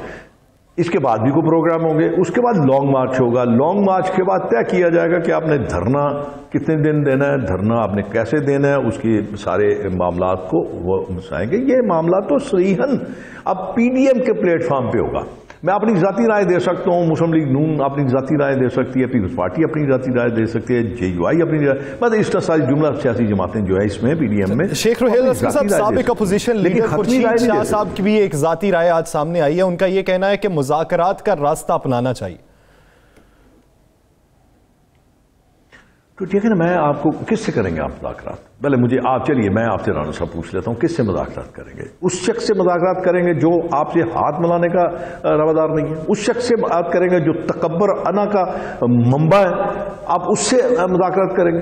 اس کے بعد بھی کوئی پروگرام ہوں گے, اس کے بعد لانگ مارچ ہوگا. لانگ مارچ کے بعد طے کیا جائے گا کہ آپ نے دھرنا کتنے دن دینا ہے, دھرنا آپ نے کیسے دینا ہے, اس کے سارے معاملات کو وہ مسائیں گے. یہ معاملات تو صریحاً اب پی ڈی ایم کے پلیٹ فارم پہ ہوگا. میں اپنی ذاتی رائے دے سکتا ہوں, مسلم لیگ نون اپنی ذاتی رائے دے سکتی ہے, پیپلز پارٹی اپنی ذاتی رائے دے سکتی ہے, جے یو آئی اپنی رائے, مطلب اس طرح ساری جملہ سیاسی جماعتیں جو ہے اس میں پی ڈی ایم میں. شیخ رحیل اسکر صاحب, سابق اپوزیشن لیڈر خورشید شاہ صاحب کی بھی ایک ذاتی رائے آج سامنے آئی ہے. ان کا یہ کہنا ہے کہ مذاکرات کا راستہ اپنانا چاہیے. تو ٹھیک ہے نا, میں آپ کو کس سے کریں گے آپ مذاکرات؟ پہلے مجھے آپ چلیے میں آپ سے رانا صاحب پوچھ لیتا ہوں, کس سے مذاکرات کریں گے؟ اس شخص سے مذاکرات کریں گے جو آپ سے ہاتھ ملانے کا روادار نہیں ہے. اس شخص سے بات کریں گے جو تکبر انا کا منبع ہے, آپ اس سے مذاکرات کریں گے.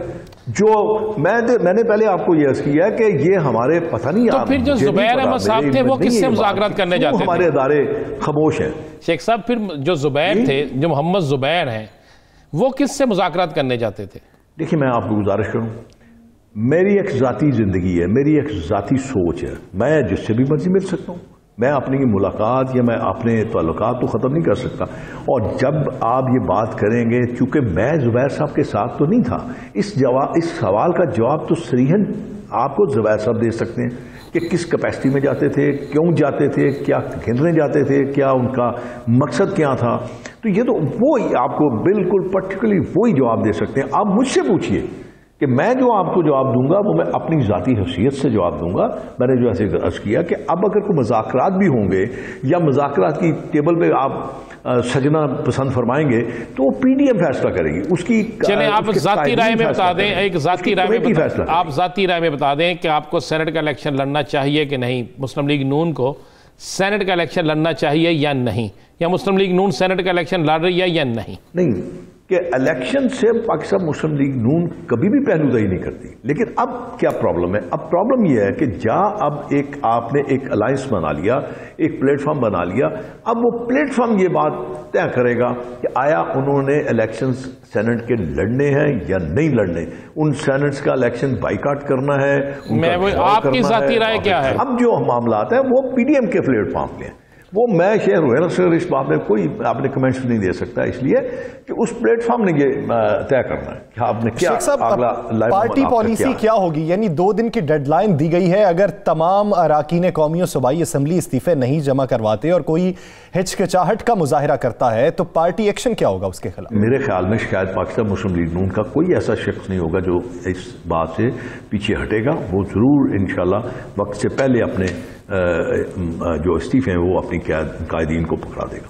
جو میں نے پہلے آپ کو یہ عرض کیا ہے کہ یہ ہمارے پتہ نہیں, تو پھر جو زبیر احمد صاحب تھے وہ کس سے مذاکرات کرنے جاتے تھے؟ ہمارے ادارے خاموش ہیں. شیخ صاحب پھر جو زبیر تھے, جو محمد زبیر ہیں, وہ کس سے مذاکرات کرنے جاتے تھے؟ دیکھیں میں آپ کو گزارش کروں, میری ایک ذاتی زندگی ہے, میری ایک ذاتی سوچ ہے, میں جس سے بھی مرضی مل سکتا ہوں. میں اپنی ملاقات یا میں اپنے تعلقات تو ختم نہیں کر سکتا. اور جب آپ یہ بات کریں گے, چونکہ میں زبیر صاحب کے ساتھ تو نہیں تھا, اس سوال کا جواب تو صریحاً آپ کو زبیر صاحب دے سکتے ہیں کہ کس کیپیسٹی میں جاتے تھے, کیوں جاتے تھے, کیا کھیلنے جاتے تھے, کیا ان کا مقصد کیا تھا. تو یہ تو وہی آپ کو بالکل پرٹیکولرلی وہی جواب دے سکتے ہیں. آپ مجھ سے پوچھئے کہ میں جو آپ کو جواب دوں گا وہ میں اپنی ذاتی حیثیت سے جواب دوں گا. میں نے جو ایسے عرض کیا کہ اب اگر کوئی مذاکرات بھی ہوں گے یا مذاکرات کی ٹیبل پہ آپ سجنا پسند فرمائیں گے تو وہ پی ڈی ایم فیصلہ کرے گی. اس کی چلیں آپ ذاتی رائے میں بتا دیں, ایک ذاتی رائے میں آپ ذاتی رائے میں بتا دیں کہ آپ کو سینٹ کا الیکشن لڑنا چاہیے کہ نہیں, مسلم لیگ نون کو سینٹ کا الیکشن لڑنا چاہیے یا نہیں, یا مسلم لیگ نون سینٹ کا الیکشن لڑ رہی ہے یا نہیں؟ نہیں کہ الیکشن سے پاکستان مسلم لیگ نون کبھی بھی پہلو دہی نہیں کرتی. لیکن اب کیا پرابلم ہے؟ اب پرابلم یہ ہے کہ اب آپ نے ایک الائنس بنا لیا, ایک پلیٹ فارم بنا لیا. اب وہ پلیٹ فارم یہ بات طے کرے گا کہ آیا انہوں نے الیکشنز سینٹ کے لڑنے ہیں یا نہیں لڑنے, ان سینٹس کا الیکشن بائیکاٹ کرنا ہے. آپ کی ذاتی رائے کیا ہے؟ اب جو معاملات ہیں وہ پی ڈی ایم کے پلیٹ فارم پہ ہیں, وہ میں شیخ رحیل اسکر اس بات میں کوئی آپ نے کمنٹس نہیں دے سکتا, اس لیے کہ اس پلیٹ فارم نے یہ طے کرنا ہے کہ آپ نے کیا اگلا پارٹی پالیسی کیا ہوگی. یعنی 2 دن کی ڈیڈ لائن دی گئی ہے, اگر تمام اراکین قومی و صوبائی اسمبلی استعفے نہیں جمع کرواتے اور کوئی ہچکچاہٹ کا مظاہرہ کرتا ہے تو پارٹی ایکشن کیا ہوگا اس کے خلاف؟ میرے خیال میں شاید پاکستان مسلم لیگ نون کا کوئی ایسا شخص نہیں ہوگا جو اس بات سے پیچھے ہٹے گا. وہ ضرور انشاءاللہ وقت سے پہلے اپنے جو استعفے ہیں وہ اپنی قائدین کو پکڑا دے گا.